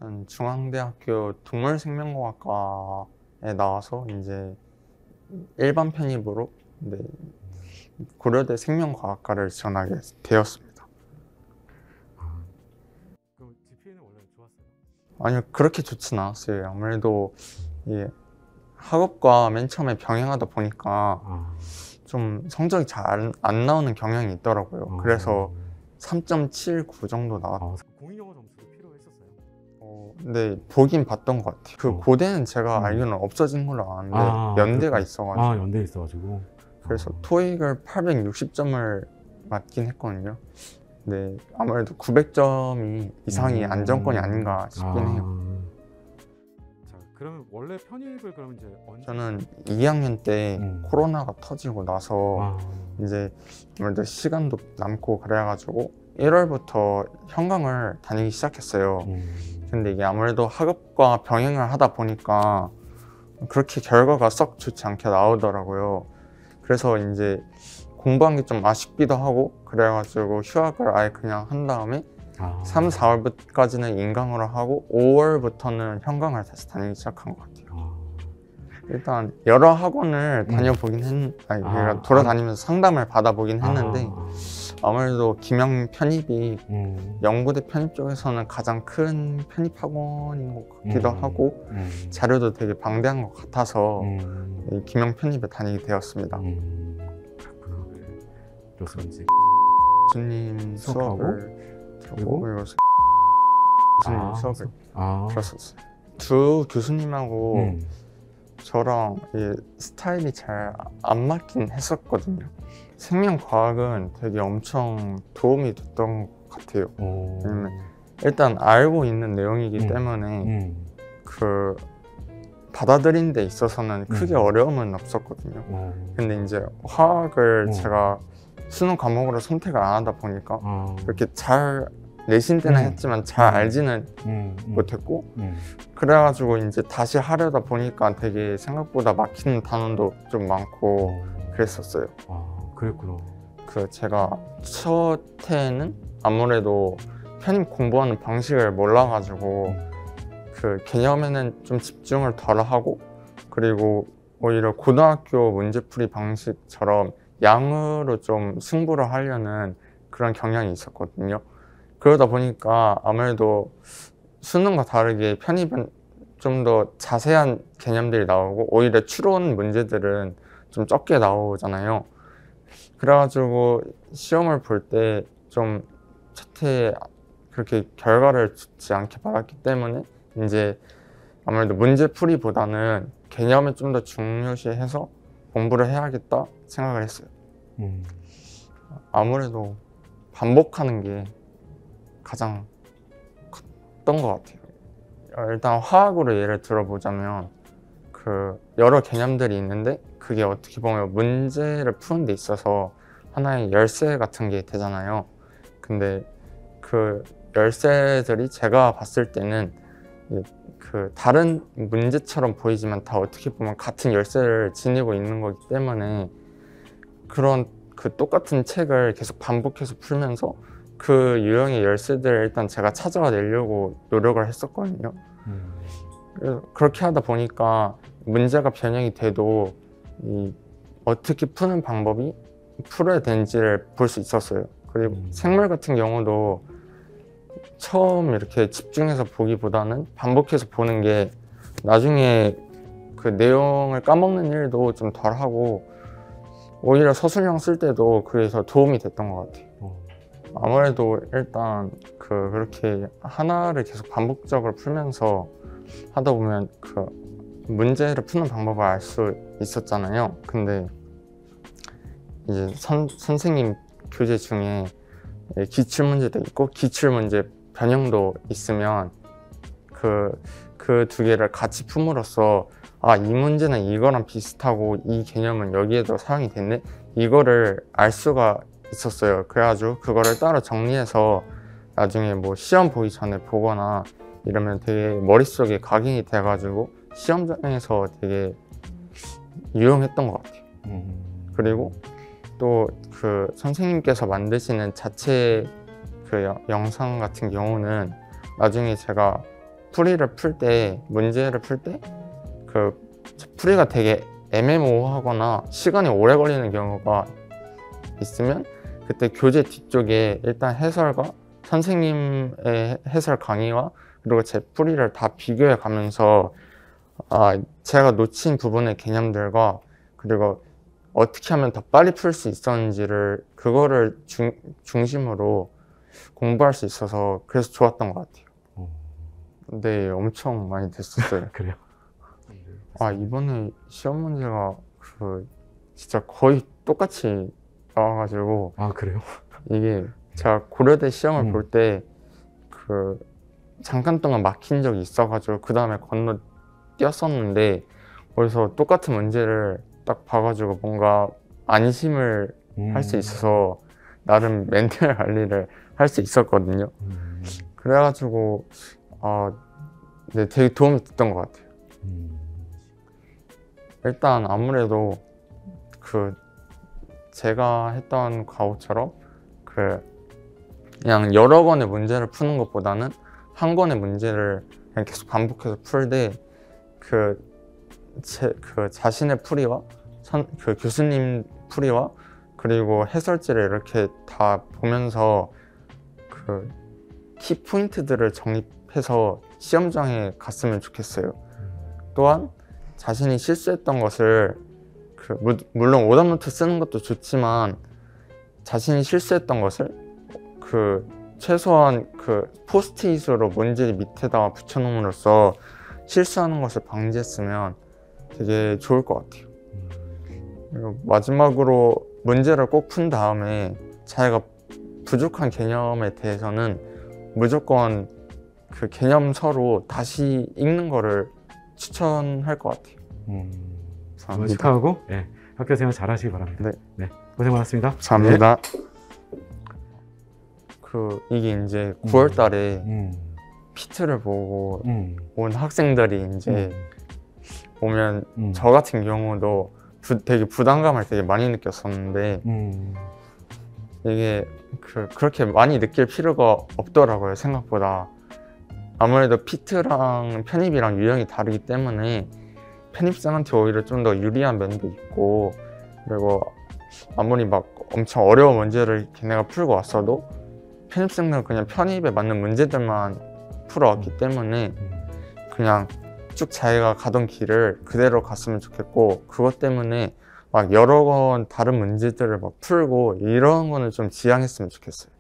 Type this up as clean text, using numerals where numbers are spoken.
전 중앙대학교 동물생명공학과에 나와서 이제 일반 편입으로 고려대 생명과학과를 지원하게 되었습니다. 그럼 GPA는 원래 좋았어요? 아니요, 그렇게 좋진 않았어요. 아무래도 이 학업과 맨 처음에 병행하다 보니까 좀 성적이 잘 안 나오는 경향이 있더라고요. 그래서 3.79 정도 나왔어요. 공인영어 점수도 필요했었어요? 근데 보긴 봤던 것 같아요. 그 고대는 제가 알기로는 없어진 걸로 아는데 연대가 있어가지고. 연대에 있어가지고. 그래서 토익을 860점을 맞긴 했거든요. 네, 아무래도 900점이 이상이 안정권이 아닌가 싶긴 해요. 자, 그러면 원래 편입을 그러면 이제 언제? 저는 2학년 때 코로나가 터지고 나서 이제 아무래도 시간도 남고 그래가지고 1월부터 현강을 다니기 시작했어요. 근데 이게 아무래도 학업과 병행을 하다 보니까 그렇게 결과가 썩 좋지 않게 나오더라고요. 그래서 이제 공부한 게 좀 아쉽기도 하고 그래가지고 휴학을 아예 그냥 한 다음에 3, 4월까지는 인강으로 하고 5월부터는 현강을 다시 다니기 시작한 것 같아요. 일단 여러 학원을 다녀보긴 그러니까 돌아다니면서 상담을 받아보긴 했는데 아무래도 김영 편입이 연구대 편입 쪽에서는 가장 큰 편입 학원인 것 같기도 하고 자료도 되게 방대한 것 같아서 이 김영 편입에 다니게 되었습니다. 그래서 이제 교수님 수업을 들었고 그리고 교수님 수업을 들었었어요. 두 교수님하고 저랑 스타일이 잘 안 맞긴 했었거든요. 생명과학은 되게 엄청 도움이 됐던 것 같아요. 왜냐면 일단 알고 있는 내용이기 때문에 그 받아들인 데 있어서는 크게 어려움은 없었거든요. 근데 이제 화학을 제가 수능 과목으로 선택을 안 하다 보니까 그렇게 잘 내신 때는 했지만 잘 알지는 못했고 그래가지고 이제 다시 하려다 보니까 되게 생각보다 막히는 단원도 좀 많고 그랬었어요. 그랬구나. 그 제가 첫 해에는 아무래도 편입 공부하는 방식을 몰라가지고 그 개념에는 좀 집중을 덜 하고 그리고 오히려 고등학교 문제풀이 방식처럼 양으로 좀 승부를 하려는 그런 경향이 있었거든요. 그러다 보니까 아무래도 수능과 다르게 편입은 좀 더 자세한 개념들이 나오고 오히려 추론 문제들은 좀 적게 나오잖아요. 그래가지고 시험을 볼 때 좀 첫해 그렇게 결과를 좋지 않게 받았기 때문에 이제 아무래도 문제풀이보다는 개념을 좀 더 중요시해서 공부를 해야겠다 생각을 했어요. 아무래도 반복하는 게 가장 컸던 것 같아요. 일단 화학으로 예를 들어보자면 그 여러 개념들이 있는데 그게 어떻게 보면 문제를 푸는 데 있어서 하나의 열쇠 같은 게 되잖아요. 근데 그 열쇠들이 제가 봤을 때는 그 다른 문제처럼 보이지만 다 어떻게 보면 같은 열쇠를 지니고 있는 거기 때문에 그런 그 똑같은 책을 계속 반복해서 풀면서 그 유형의 열쇠들을 일단 제가 찾아내려고 노력을 했었거든요. 그래서 그렇게 하다 보니까 문제가 변형이 돼도 어떻게 푸는 방법이 풀어야 되는지를 볼 수 있었어요. 그리고 생물 같은 경우도 처음 이렇게 집중해서 보기보다는 반복해서 보는 게 나중에 그 내용을 까먹는 일도 좀 덜하고 오히려 서술형 쓸 때도 그래서 도움이 됐던 것 같아요. 아무래도 일단 그렇게 하나를 계속 반복적으로 풀면서 하다 보면 그 문제를 푸는 방법을 알 수 있었잖아요. 근데 이제 선생님 교재 중에 기출문제도 있고 기출문제 변형도 있으면 그 두 개를 같이 품으로써 아, 이 문제는 이거랑 비슷하고 이 개념은 여기에도 사용이 됐네? 이거를 알 수가 있었어요. 그래가지고 그거를 따로 정리해서 나중에 뭐 시험 보기 전에 보거나 이러면 되게 머릿속에 각인이 돼가지고 시험장에서 되게 유용했던 것 같아요. 그리고 또 그 선생님께서 만드시는 자체 그 영상 같은 경우는 나중에 제가 풀이를 풀 때, 문제를 풀 때 그 풀이가 되게 애매모호하거나 시간이 오래 걸리는 경우가 있으면 그때 교재 뒤쪽에 일단 해설과 선생님의 해설 강의와 그리고 제 풀이를 다 비교해 가면서 제가 놓친 부분의 개념들과 그리고 어떻게 하면 더 빨리 풀 수 있었는지를 그거를 중심으로 공부할 수 있어서 그래서 좋았던 것 같아요. 근데 엄청 많이 됐었어요. 그래요? 이번에 시험 문제가 진짜 거의 똑같이 나와가지고 그래요? 이게 제가 고려대 시험을 볼 때 잠깐 동안 막힌 적이 있어가지고 그 다음에 건너뛰었었는데 거기서 똑같은 문제를 딱 봐가지고 뭔가 안심을 할 수 있어서 나름 멘탈 관리를 할 수 있었거든요. 그래가지고 네, 되게 도움이 됐던 것 같아요. 일단 아무래도 제가 했던 과목처럼 그냥 여러 권의 문제를 푸는 것보다는 한 권의 문제를 그냥 계속 반복해서 풀되 자신의 풀이와 교수님 풀이와 그리고 해설지를 이렇게 다 보면서 키 포인트들을 정립해서 시험장에 갔으면 좋겠어요. 또한 자신이 실수했던 것을 물론 오답노트 쓰는 것도 좋지만 자신이 실수했던 것을 최소한 포스트잇으로 문제 밑에다가 붙여놓음으로써 실수하는 것을 방지했으면 되게 좋을 것 같아요. 그리고 마지막으로 문제를 꼭 푼 다음에 자기가 부족한 개념에 대해서는 무조건 개념서로 다시 읽는 거를 추천할 것 같아요. 정말 축하하고 학교 생활 잘 하시기 바랍니다. 네, 고생 많았습니다. 감사합니다. 이게 이제 9월 달에 피트를 보고 온 학생들이 이제 오면 저 같은 경우도 되게 부담감을 되게 많이 느꼈었는데 이게 그렇게 많이 느낄 필요가 없더라고요. 생각보다 아무래도 피트랑 편입이랑 유형이 다르기 때문에 편입생한테 오히려 좀 더 유리한 면도 있고 그리고 아무리 막 엄청 어려운 문제를 걔네가 풀고 왔어도 편입생들은 그냥 편입에 맞는 문제들만 풀어왔기 때문에 그냥 쭉 자기가 가던 길을 그대로 갔으면 좋겠고 그것 때문에 막 여러 번 다른 문제들을 막 풀고 이런 거는 좀 지양했으면 좋겠어요.